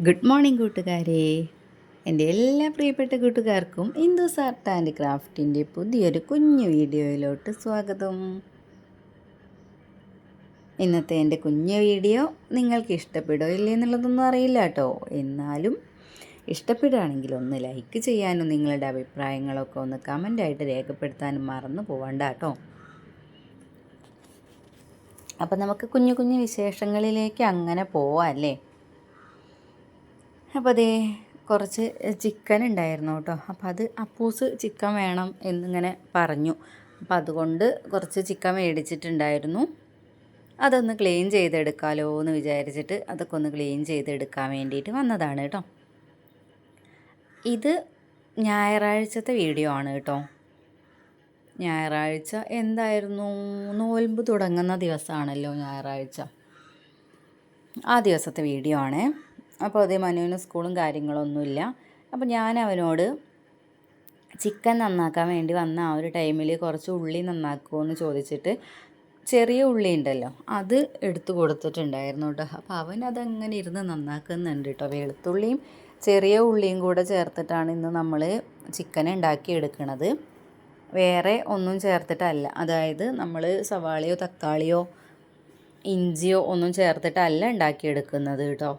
Good morning കൂട്ടുകാരെ. എൻ്റെ എല്ലാ പ്രിയപ്പെട്ട കൂട്ടുകാർക്കും ഇന്ദുസ് ആർട്ട് ആൻഡ് ക്രാഫ്റ്റിൻ്റെ പുതിയൊരു കുഞ്ഞു വീഡിയോയിലോട്ട് സ്വാഗതം. ഇന്നത്തെ എൻ്റെ കുഞ്ഞു വീഡിയോ നിങ്ങൾക്ക് ഇഷ്ടപ്പെടോ ഇല്ലേ എന്നുള്ളതൊന്നും അറിയില്ല കേട്ടോ. എന്നാലും ഇഷ്ടപ്പെടുകയാണെങ്കിൽ ഒന്ന് ലൈക്ക് ചെയ്യാനും നിങ്ങളുടെ അഭിപ്രായങ്ങളൊക്കെ ഒന്ന് കമൻ്റായിട്ട് രേഖപ്പെടുത്താനും മറന്നു പോവണ്ട കേട്ടോ. അപ്പം നമുക്ക് കുഞ്ഞു കുഞ്ഞു വിശേഷങ്ങളിലേക്ക് അങ്ങനെ പോവാം അല്ലേ. അപ്പോൾ അതേ കുറച്ച് ചിക്കൻ ഉണ്ടായിരുന്നു കേട്ടോ. അപ്പോൾ അത് അപ്പൂസ് ചിക്കൻ വേണം എന്നിങ്ങനെ പറഞ്ഞു. അപ്പോൾ അതുകൊണ്ട് കുറച്ച് ചിക്കൻ മേടിച്ചിട്ടുണ്ടായിരുന്നു. അതൊന്ന് ക്ലീൻ ചെയ്തെടുക്കാമല്ലോ എന്ന് വിചാരിച്ചിട്ട് അതൊക്കെ ഒന്ന് ക്ലീൻ ചെയ്തെടുക്കാൻ വേണ്ടിയിട്ട് വന്നതാണ് കേട്ടോ. ഇത് ഞായറാഴ്ചത്തെ വീഡിയോ ആണ് കേട്ടോ. ഞായറാഴ്ച എന്തായിരുന്നു, നോൽമ്പ് തുടങ്ങുന്ന ദിവസമാണല്ലോ ഞായറാഴ്ച. ആ ദിവസത്തെ വീഡിയോ ആണ്. അപ്പോൾ അതേ മനുവിന് സ്കൂളും കാര്യങ്ങളൊന്നുമില്ല. അപ്പോൾ ഞാൻ അവനോട് ചിക്കൻ നന്നാക്കാൻ വേണ്ടി വന്ന ആ ഒരു ടൈമിൽ കുറച്ച് ഉള്ളി നന്നാക്കുമോ എന്ന് ചോദിച്ചിട്ട് ചെറിയ ഉള്ളി ഉണ്ടല്ലോ അത് എടുത്തു കൊടുത്തിട്ടുണ്ടായിരുന്നു കേട്ടോ. അപ്പോൾ അവൻ അതങ്ങനെ ഇരുന്ന് നന്നാക്കുന്നുണ്ട് കേട്ടോ. വെളുത്തുള്ളിയും ചെറിയ ഉള്ളിയും കൂടെ ചേർത്തിട്ടാണ് ഇന്ന് നമ്മൾ ചിക്കൻ ഉണ്ടാക്കിയെടുക്കുന്നത്. വേറെ ഒന്നും ചേർത്തിട്ടല്ല. അതായത് നമ്മൾ സവാളയോ തക്കാളിയോ ഇഞ്ചിയോ ഒന്നും ചേർത്തിട്ടല്ല ഉണ്ടാക്കിയെടുക്കുന്നത് കേട്ടോ.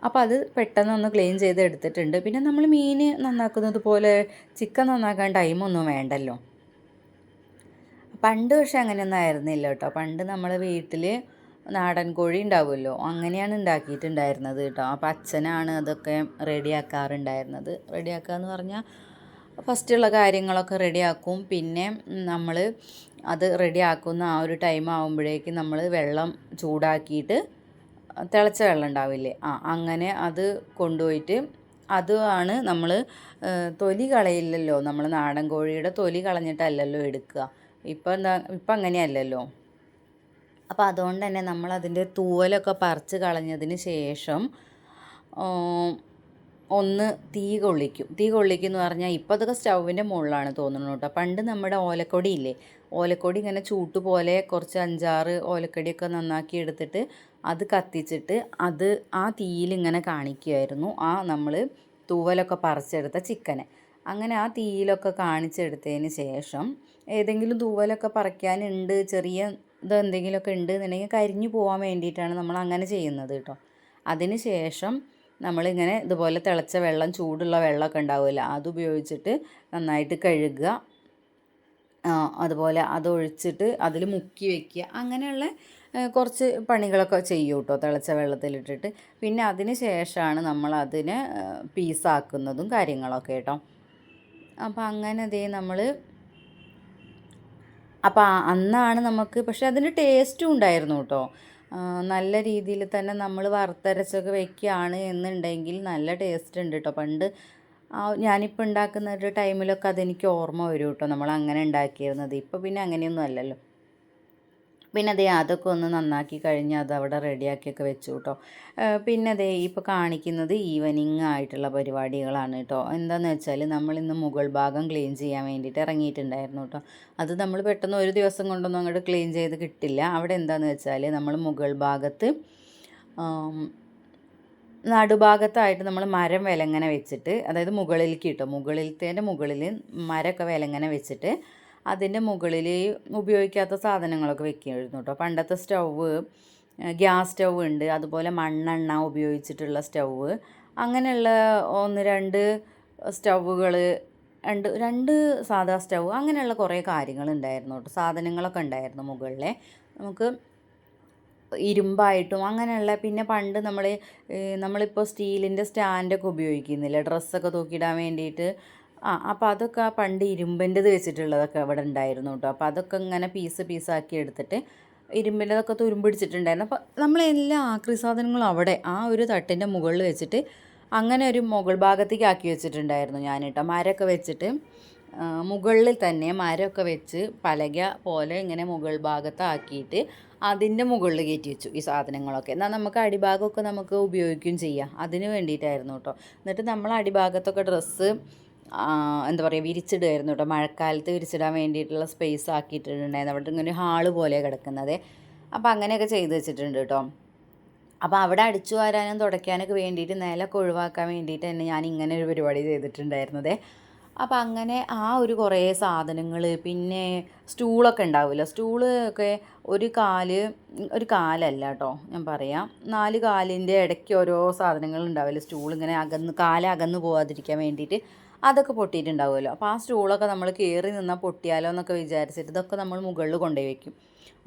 അപ്പോൾ അത് പെട്ടെന്നൊന്ന് ക്ലീൻ ചെയ്ത് എടുത്തിട്ടുണ്ട്. പിന്നെ നമ്മൾ മീൻ നന്നാക്കുന്നത് പോലെ ചിക്കൻ നന്നാക്കാൻ ടൈമൊന്നും വേണ്ടല്ലോ. പണ്ട് പക്ഷെ അങ്ങനെയൊന്നും ആയിരുന്നില്ല കേട്ടോ. പണ്ട് നമ്മൾ വീട്ടിൽ നാടൻ കോഴി ഉണ്ടാവുമല്ലോ, അങ്ങനെയാണ് ഉണ്ടാക്കിയിട്ടുണ്ടായിരുന്നത് കേട്ടോ. അപ്പോൾ അച്ഛനാണ് അതൊക്കെ റെഡിയാക്കാറുണ്ടായിരുന്നത്. റെഡിയാക്കുക എന്ന് പറഞ്ഞാൽ ഫസ്റ്റുള്ള കാര്യങ്ങളൊക്കെ റെഡിയാക്കും. പിന്നെ നമ്മൾ അത് റെഡിയാക്കുന്ന ആ ഒരു ടൈം ആകുമ്പോഴേക്കും നമ്മൾ വെള്ളം ചൂടാക്കിയിട്ട് തിളച്ച വെള്ളം ഉണ്ടാവില്ലേ, അങ്ങനെ അത് കൊണ്ടുപോയിട്ട് അതാണ് നമ്മൾ തൊലി കളയില്ലല്ലോ. നമ്മൾ നാടൻ കോഴിയുടെ തൊലി കളഞ്ഞിട്ടല്ലല്ലോ എടുക്കുക. ഇപ്പം അങ്ങനെയല്ലല്ലോ. അപ്പോൾ അതുകൊണ്ട് തന്നെ നമ്മളതിൻ്റെ തൂവലൊക്കെ പറിച്ച് കളഞ്ഞതിന് ശേഷം ഒന്ന് തീ കൊള്ളിക്കും എന്ന് പറഞ്ഞാൽ ഇപ്പോൾ അതൊക്കെ സ്റ്റൗവിൻ്റെ മുകളിലാണ് തോന്നുന്നു കേട്ടോ. പണ്ട് നമ്മുടെ ഓലക്കൊടി ഇല്ലേ, ഓലക്കൊടി ഇങ്ങനെ ചൂട്ട് പോലെ കുറച്ച് 5-6 ഓലക്കൊടിയൊക്കെ നന്നാക്കി എടുത്തിട്ട് അത് കത്തിച്ചിട്ട് അത് ആ തീയിലിങ്ങനെ കാണിക്കുമായിരുന്നു നമ്മൾ തൂവലൊക്കെ പറിച്ചെടുത്ത ചിക്കനെ. അങ്ങനെ ആ തീയിലൊക്കെ കാണിച്ചെടുത്തതിന് ശേഷം ഏതെങ്കിലും തൂവലൊക്കെ പറിക്കാനുണ്ട്, ചെറിയ ഇതെന്തെങ്കിലുമൊക്കെ ഉണ്ട് എന്നുണ്ടെങ്കിൽ കരിഞ്ഞു പോകാൻ വേണ്ടിയിട്ടാണ് നമ്മൾ അങ്ങനെ ചെയ്യുന്നത് കേട്ടോ. അതിന് ശേഷം നമ്മളിങ്ങനെ ഇതുപോലെ തിളച്ച വെള്ളം, ചൂടുള്ള വെള്ളമൊക്കെ ഉണ്ടാവില്ല, അതുപയോഗിച്ചിട്ട് നന്നായിട്ട് കഴുകുക. അതുപോലെ അതൊഴിച്ചിട്ട് അതിൽ മുക്കി വയ്ക്കുക. അങ്ങനെയുള്ള കുറച്ച് പണികളൊക്കെ ചെയ്യും കേട്ടോ തിളച്ച വെള്ളത്തിലിട്ടിട്ട്. പിന്നെ അതിന് ശേഷമാണ് നമ്മൾ അതിനെ പീസാക്കുന്നതും കാര്യങ്ങളൊക്കെ കേട്ടോ. അപ്പോൾ അങ്ങനെ നമ്മൾ അപ്പോൾ അന്നാണ് നമുക്ക്, പക്ഷെ അതിന് ടേസ്റ്റും ഉണ്ടായിരുന്നു കേട്ടോ. നല്ല രീതിയിൽ തന്നെ നമ്മൾ വറുത്തരച്ചൊക്കെ വെക്കുകയാണ് എന്നുണ്ടെങ്കിൽ നല്ല ടേസ്റ്റ് ഉണ്ട് കേട്ടോ. പണ്ട് ഞാനിപ്പോൾ ഉണ്ടാക്കുന്ന ഒരു ടൈമിലൊക്കെ അതെനിക്ക് ഓർമ്മ വരും കേട്ടോ, നമ്മൾ അങ്ങനെ ഉണ്ടാക്കിയിരുന്നത്. ഇപ്പോൾ പിന്നെ അങ്ങനെയൊന്നും അല്ലല്ലോ. പിന്നെ അതൊക്കെ ഒന്ന് നന്നാക്കി കഴിഞ്ഞ് അതവിടെ റെഡിയാക്കിയൊക്കെ വെച്ചു കേട്ടോ. പിന്നെ ഇപ്പോൾ കാണിക്കുന്നത് ഈവനിങ് ആയിട്ടുള്ള പരിപാടികളാണ് കേട്ടോ. എന്താണെന്ന് വെച്ചാൽ നമ്മളിന്ന് മുകൾ ഭാഗം ക്ലീൻ ചെയ്യാൻ വേണ്ടിയിട്ട് ഇറങ്ങിയിട്ടുണ്ടായിരുന്നു കേട്ടോ. അത് നമ്മൾ പെട്ടെന്ന് ഒരു ദിവസം കൊണ്ടൊന്നും അങ്ങോട്ട് ക്ലീൻ ചെയ്ത് കിട്ടില്ല. അവിടെ എന്താണെന്ന് വെച്ചാൽ നമ്മൾ മുകൾ ഭാഗത്ത് നടുഭാഗത്തായിട്ട് നമ്മൾ മരം വിലങ്ങനെ വെച്ചിട്ട്, അതായത് മുകളിലേക്ക് കിട്ടും, മുകളിലത്തേൻ്റെ മുകളിൽ മരമൊക്കെ വിലങ്ങനെ വെച്ചിട്ട് അതിൻ്റെ മുകളിൽ ഉപയോഗിക്കാത്ത സാധനങ്ങളൊക്കെ വെക്കുമായിരുന്നു കേട്ടോ. പണ്ടത്തെ സ്റ്റൗവ്, ഗ്യാസ് സ്റ്റൗവ് ഉണ്ട്, അതുപോലെ മണ്ണെണ്ണ ഉപയോഗിച്ചിട്ടുള്ള സ്റ്റൗവ്, അങ്ങനെയുള്ള 1-2 സ്റ്റൗവുകൾ, രണ്ട് സാധാ സ്റ്റൗവ്, അങ്ങനെയുള്ള കുറേ കാര്യങ്ങളുണ്ടായിരുന്നു കേട്ടോ. സാധനങ്ങളൊക്കെ ഉണ്ടായിരുന്നു മുകളിൽ. നമുക്ക് ഇരുമ്പായിട്ടും അങ്ങനെയുള്ള, പിന്നെ പണ്ട് നമ്മളിപ്പോൾ സ്റ്റീലിൻ്റെ സ്റ്റാൻഡൊക്കെ ഉപയോഗിക്കുന്നില്ല ഡ്രസ്സൊക്കെ തൂക്കിയിടാൻ വേണ്ടിയിട്ട്. അപ്പോൾ അതൊക്കെ പണ്ട് ഇരുമ്പിൻ്റെത് വെച്ചിട്ടുള്ളതൊക്കെ അവിടെ ഉണ്ടായിരുന്നു കേട്ടോ. അപ്പോൾ അതൊക്കെ ഇങ്ങനെ പീസാക്കി എടുത്തിട്ട് ഇരുമ്പിൻ്റെതൊക്കെ തുരുമ്പിടിച്ചിട്ടുണ്ടായിരുന്നു. അപ്പോൾ നമ്മളെല്ലാ ആക്രി സാധനങ്ങളും അവിടെ ആ ഒരു തട്ടിൻ്റെ മുകളിൽ വെച്ചിട്ട് അങ്ങനെ ഒരു മുകൾ ഭാഗത്തേക്ക് ആക്കി വെച്ചിട്ടുണ്ടായിരുന്നു ഞാൻ കേട്ടോ. മരമൊക്കെ വെച്ചിട്ട് മുകളിൽ തന്നെ മരമൊക്കെ വെച്ച് പലക പോലെ ഇങ്ങനെ മുകൾ ഭാഗത്താക്കിയിട്ട് അതിൻ്റെ മുകളിൽ കയറ്റി വെച്ചു ഈ സാധനങ്ങളൊക്കെ. എന്നാൽ നമുക്ക് അടിഭാഗമൊക്കെ നമുക്ക് ഉപയോഗിക്കുകയും ചെയ്യാം. അതിന് വേണ്ടിയിട്ടായിരുന്നു കേട്ടോ. എന്നിട്ട് നമ്മൾ അടിഭാഗത്തൊക്കെ ഡ്രസ്സ് എന്താ പറയുക വിരിച്ചിടുമായിരുന്നു കേട്ടോ. മഴക്കാലത്ത് വിരിച്ചിടാൻ വേണ്ടിയിട്ടുള്ള സ്പേസ് ആക്കിയിട്ടുണ്ടായിരുന്നു. അവിടെ ഇങ്ങനെ ഹാള് പോലെ കിടക്കുന്നത്. അപ്പോൾ അങ്ങനെയൊക്കെ ചെയ്ത് വെച്ചിട്ടുണ്ട് കേട്ടോ. അപ്പോൾ അവിടെ അടിച്ചു വാരാനും തുടയ്ക്കാനൊക്കെ വേണ്ടിയിട്ട് നിലമൊക്കെ ഒഴിവാക്കാൻ വേണ്ടിയിട്ട് തന്നെ ഞാൻ ഇങ്ങനെ ഒരു പരിപാടി ചെയ്തിട്ടുണ്ടായിരുന്നത്. അപ്പോൾ അങ്ങനെ ആ ഒരു കുറേ സാധനങ്ങൾ, പിന്നെ സ്റ്റൂളൊക്കെ ഉണ്ടാവില്ല, സ്റ്റൂള് ഒക്കെ ഒരു കാലല്ല കേട്ടോ ഞാൻ പറയാം, 4 കാലിൻ്റെ ഇടയ്ക്ക് ഓരോ സാധനങ്ങൾ ഉണ്ടാവില്ല, സ്റ്റൂൾ ഇങ്ങനെ അകന്ന് പോകാതിരിക്കാൻ വേണ്ടിയിട്ട് അതൊക്കെ പൊട്ടിയിട്ടുണ്ടാവുമല്ലോ. അപ്പോൾ ആ സ്റ്റൂളൊക്കെ നമ്മൾ കയറി നിന്നാൽ പൊട്ടിയാലോ എന്നൊക്കെ വിചാരിച്ചിട്ട് ഇതൊക്കെ നമ്മൾ മുകളിൽ കൊണ്ടുപോയി വയ്ക്കും.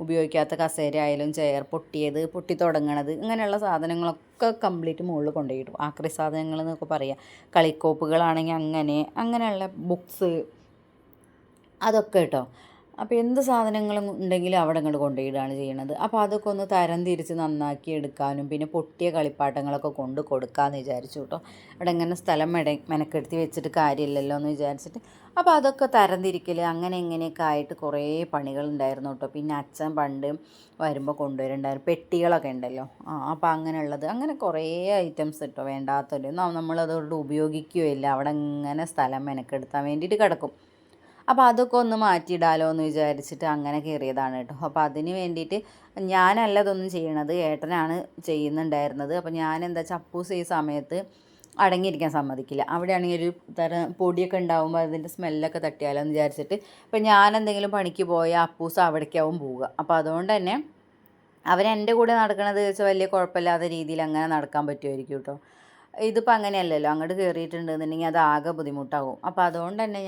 ഉപയോഗിക്കാത്ത കസേര ആയാലും ചെയർ പൊട്ടി തുടങ്ങണത് ഇങ്ങനെയുള്ള സാധനങ്ങളൊക്കെ കംപ്ലീറ്റ് മുകളിൽ കൊണ്ടുപോയിടും. ആക്രി സാധനങ്ങൾ എന്നൊക്കെ പറയാം. കളിക്കോപ്പുകളാണെങ്കിൽ അങ്ങനെയുള്ള ബുക്സ് അതൊക്കെ കേട്ടോ. അപ്പോൾ എന്ത് സാധനങ്ങളും ഉണ്ടെങ്കിലും അവിടെ അങ്ങോട്ട് കൊണ്ടുപോയിടുകയാണ് ചെയ്യണത്. അപ്പോൾ അതൊക്കെ ഒന്ന് തരം തിരിച്ച് നന്നാക്കി എടുക്കാനും പിന്നെ പൊട്ടിയ കളിപ്പാട്ടങ്ങളൊക്കെ കൊണ്ട് കൊടുക്കാമെന്ന് വിചാരിച്ചു കേട്ടോ. അവിടെ ഇങ്ങനെ സ്ഥലം മെനക്കെടുത്തി വെച്ചിട്ട് കാര്യമില്ലല്ലോ എന്ന് വിചാരിച്ചിട്ട് അപ്പോൾ അതൊക്കെ തരം തിരിക്കൽ അങ്ങനെ ഇങ്ങനെയൊക്കെ ആയിട്ട് കുറേ പണികളുണ്ടായിരുന്നു കേട്ടോ. പിന്നെ അച്ഛൻ പണ്ട് വരുമ്പോൾ കൊണ്ടുവരുന്നുണ്ടായിരുന്നു പെട്ടികളൊക്കെ ഉണ്ടല്ലോ, അപ്പോൾ അങ്ങനെയുള്ളത് അങ്ങനെ കുറേ ഐറ്റംസ് കേട്ടോ. വേണ്ടാത്തൊരു നമ്മളതോട് ഉപയോഗിക്കുകയില്ല, അവിടെ ഇങ്ങനെ സ്ഥലം മെനക്കെടുത്താൻ വേണ്ടിയിട്ട് കിടക്കും. അപ്പോൾ അതൊക്കെ ഒന്ന് മാറ്റിയിടാലോ എന്ന് വിചാരിച്ചിട്ട് അങ്ങനെ കയറിയതാണ് കേട്ടോ. അപ്പോൾ അതിന് വേണ്ടിയിട്ട് ഞാനല്ല ഇതൊന്നും ചെയ്യണത്, ഏട്ടനാണ് ചെയ്യുന്നുണ്ടായിരുന്നത്. അപ്പോൾ ഞാൻ എന്താ വെച്ചാൽ അപ്പൂസ് ഈ സമയത്ത് അടങ്ങിയിരിക്കാൻ സമ്മതിക്കില്ല. അവിടെയാണെങ്കിൽ ഒരു തരം പൊടിയൊക്കെ ഉണ്ടാകുമ്പോൾ അതിൻ്റെ സ്മെല്ലൊക്കെ തട്ടിയാലോ എന്ന് വിചാരിച്ചിട്ട് ഇപ്പോൾ ഞാൻ എന്തെങ്കിലും പണിക്ക് പോയാൽ അപ്പൂസ് അവിടേക്കാവും പോവുക. അപ്പോൾ അതുകൊണ്ട് തന്നെ അവരെൻ്റെ കൂടെ നടക്കണത് വെച്ചാൽ വലിയ കുഴപ്പമില്ലാത്ത രീതിയിൽ അങ്ങനെ നടക്കാൻ പറ്റുമായിരിക്കും കേട്ടോ. ഇതിപ്പോൾ അങ്ങനെയല്ലല്ലോ, അങ്ങോട്ട് കയറിയിട്ടുണ്ടെന്നുണ്ടെങ്കിൽ അത് ആകെ ബുദ്ധിമുട്ടാകും. അപ്പോൾ അതുകൊണ്ട് തന്നെ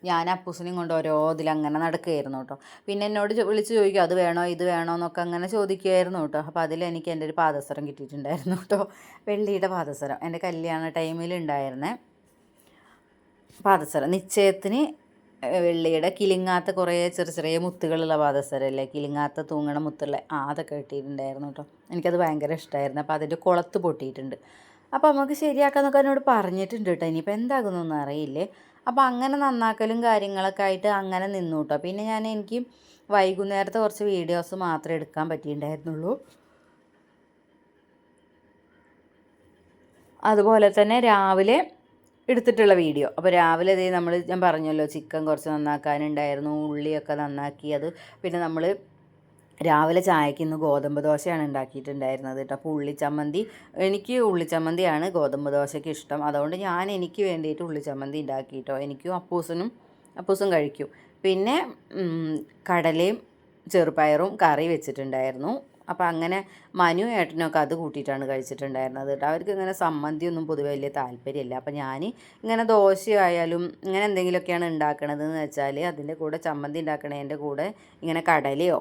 ഞാൻ അപ്പൂസിനെയും കൊണ്ട് ഓരോ ഇതിലങ്ങനെ നടക്കുകയായിരുന്നു കേട്ടോ. പിന്നെ എന്നോട് വിളിച്ച് ചോദിക്കും അത് വേണോ ഇത് വേണോ എന്നൊക്കെ അങ്ങനെ ചോദിക്കുമായിരുന്നു കേട്ടോ. അപ്പോൾ അതിലെനിക്ക് എൻ്റെ ഒരു പാദസരം കിട്ടിയിട്ടുണ്ടായിരുന്നു കേട്ടോ, വെള്ളിയുടെ പാദസരം. എൻ്റെ കല്യാണ ടൈമിൽ ഉണ്ടായിരുന്നേ പാദസരം, നിശ്ചയത്തിന് വെള്ളിയുടെ കിലുങ്ങാത്ത കുറേ ചെറിയ മുത്തുകളുള്ള പാദസരമല്ലേ, കിലുങ്ങാത്ത തൂങ്ങണ മുത്തുള്ള അതൊക്കെ കിട്ടിയിട്ടുണ്ടായിരുന്നു കേട്ടോ. എനിക്കത് ഭയങ്കര ഇഷ്ടമായിരുന്നു. അപ്പോൾ അതിൻ്റെ കുളത്ത് പൊട്ടിയിട്ടുണ്ട്. അപ്പോൾ നമുക്ക് ശരിയാക്കാമെന്നൊക്കെ എന്നോട് പറഞ്ഞിട്ടുണ്ട് കേട്ടോ. ഇനിയിപ്പോൾ എന്താകുന്നൊന്നും അറിയില്ലേ. അപ്പോൾ അങ്ങനെ നന്നാക്കലും കാര്യങ്ങളൊക്കെ ആയിട്ട് അങ്ങനെ നിന്നു കേട്ടോ. പിന്നെ എനിക്ക് വൈകുന്നേരത്തെ കുറച്ച് വീഡിയോസ് മാത്രമേ എടുക്കാൻ പറ്റിയിട്ടുണ്ടായിരുന്നുള്ളൂ. അതുപോലെ തന്നെ രാവിലെ എടുത്തിട്ടുള്ള വീഡിയോ. അപ്പോൾ രാവിലെ ഞാൻ പറഞ്ഞല്ലോ ചിക്കൻ കുറച്ച് നന്നാക്കാനുണ്ടായിരുന്നു, ഉള്ളിയൊക്കെ നന്നാക്കി. പിന്നെ നമ്മൾ രാവിലെ ചായക്ക് ഇന്ന് ഗോതമ്പ് ദോശയാണ് ഉണ്ടാക്കിയിട്ടുണ്ടായിരുന്നത് കേട്ടോ. അപ്പോൾ എനിക്ക് ഉള്ളിച്ചമ്മന്തിയാണ് ഗോതമ്പ് ദോശയ്ക്ക് ഇഷ്ടം. അതുകൊണ്ട് എനിക്ക് വേണ്ടിയിട്ട് ഉള്ളിച്ചമ്മന്തി ഉണ്ടാക്കി കേട്ടോ. എനിക്കും അപ്പൂസും കഴിക്കും. പിന്നെ കടലയും ചെറുപയറും കറി വെച്ചിട്ടുണ്ടായിരുന്നു. അപ്പോൾ അങ്ങനെ മനു ഏട്ടനൊക്കെ അത് കൂട്ടിയിട്ടാണ് കഴിച്ചിട്ടുണ്ടായിരുന്നത് കേട്ടോ. അവർക്ക് ഇങ്ങനെ സമ്മന്തിയൊന്നും പൊതുവെ വലിയ താല്പര്യമില്ല. അപ്പോൾ ഞാൻ ഇങ്ങനെ ദോശയായാലും ഇങ്ങനെ എന്തെങ്കിലുമൊക്കെയാണ് ഉണ്ടാക്കണതെന്ന് വെച്ചാൽ അതിൻ്റെ കൂടെ ചമ്മന്തി ഉണ്ടാക്കണതിൻ്റെ കൂടെ ഇങ്ങനെ കടലയോ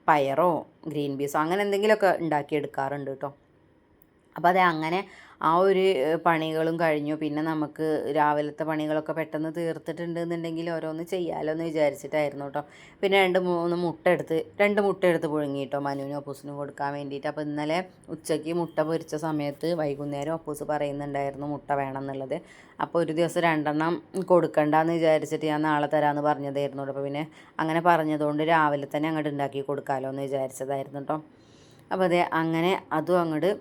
പയറോ ഗ്രീൻ പീസോ അങ്ങനെ എന്തെങ്കിലുമൊക്കെ ഉണ്ടാക്കിയെടുക്കാറുണ്ട് കേട്ടോ. അപ്പോൾ അങ്ങനെ ആ ഒരു പണികളും കഴിഞ്ഞു. പിന്നെ നമുക്ക് രാവിലത്തെ പണികളൊക്കെ പെട്ടെന്ന് തീർത്തിട്ടുണ്ടെന്നുണ്ടെങ്കിൽ ഓരോന്ന് ചെയ്യാമല്ലോ എന്ന് വിചാരിച്ചിട്ടായിരുന്നു കേട്ടോ. പിന്നെ 2 മുട്ട എടുത്ത് പുഴുങ്ങി കേട്ടോ മനുവിനും അപ്പൂസിനും കൊടുക്കാൻ വേണ്ടിയിട്ട്. അപ്പോൾ ഇന്നലെ ഉച്ചയ്ക്ക് മുട്ട പൊരിച്ച സമയത്ത് വൈകുന്നേരം അപ്പൂസ് പറയുന്നുണ്ടായിരുന്നു മുട്ട വേണം എന്നുള്ളത്. അപ്പോൾ ഒരു ദിവസം 2 കൊടുക്കണ്ടെന്ന് വിചാരിച്ചിട്ട് ഞാൻ നാളെ തരാമെന്ന് പറഞ്ഞതായിരുന്നു കേട്ടോ. അപ്പോൾ പിന്നെ അങ്ങനെ പറഞ്ഞതുകൊണ്ട് രാവിലെ തന്നെ അങ്ങോട്ട് ഉണ്ടാക്കി കൊടുക്കാമല്ലോ എന്ന് വിചാരിച്ചതായിരുന്നു കേട്ടോ. അപ്പോൾ അങ്ങനെ അതും അങ്ങോട്ട്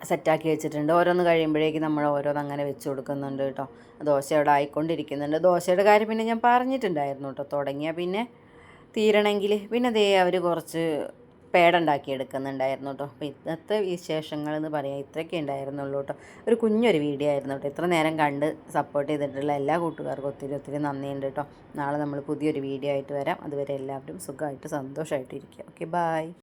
സെറ്റാക്കി വെച്ചിട്ടുണ്ട്. ഓരോന്ന് കഴിയുമ്പോഴേക്കും നമ്മൾ ഓരോന്ന് അങ്ങനെ വെച്ച് കൊടുക്കുന്നുണ്ട് കേട്ടോ. ദോശ അവിടെ ആയിക്കൊണ്ടിരിക്കുന്നുണ്ട്. ദോശയുടെ കാര്യം പിന്നെ ഞാൻ പറഞ്ഞിട്ടുണ്ടായിരുന്നു കേട്ടോ. തുടങ്ങിയാൽ പിന്നെ തീരണമെങ്കിൽ പിന്നെ അവർ കുറച്ച് പേട ഉണ്ടാക്കിയെടുക്കുന്നുണ്ടായിരുന്നു കേട്ടോ. അപ്പോൾ ഇന്നത്തെ വിശേഷങ്ങൾ എന്ന് പറയാം ഇത്രയൊക്കെ ഉണ്ടായിരുന്നുള്ളൂ കേട്ടോ. ഒരു കുഞ്ഞൊരു വീഡിയോ ആയിരുന്നു കേട്ടോ. ഇത്ര നേരം കണ്ട് സപ്പോർട്ട് ചെയ്തിട്ടുള്ള എല്ലാ കൂട്ടുകാർക്കും ഒത്തിരി നന്ദിയുണ്ട് കേട്ടോ. നാളെ നമ്മൾ പുതിയൊരു വീഡിയോ ആയിട്ട് വരാം. അതുവരെ എല്ലാവരും സുഖമായിട്ട് സന്തോഷമായിട്ട് ഇരിക്കുക. Okay, by.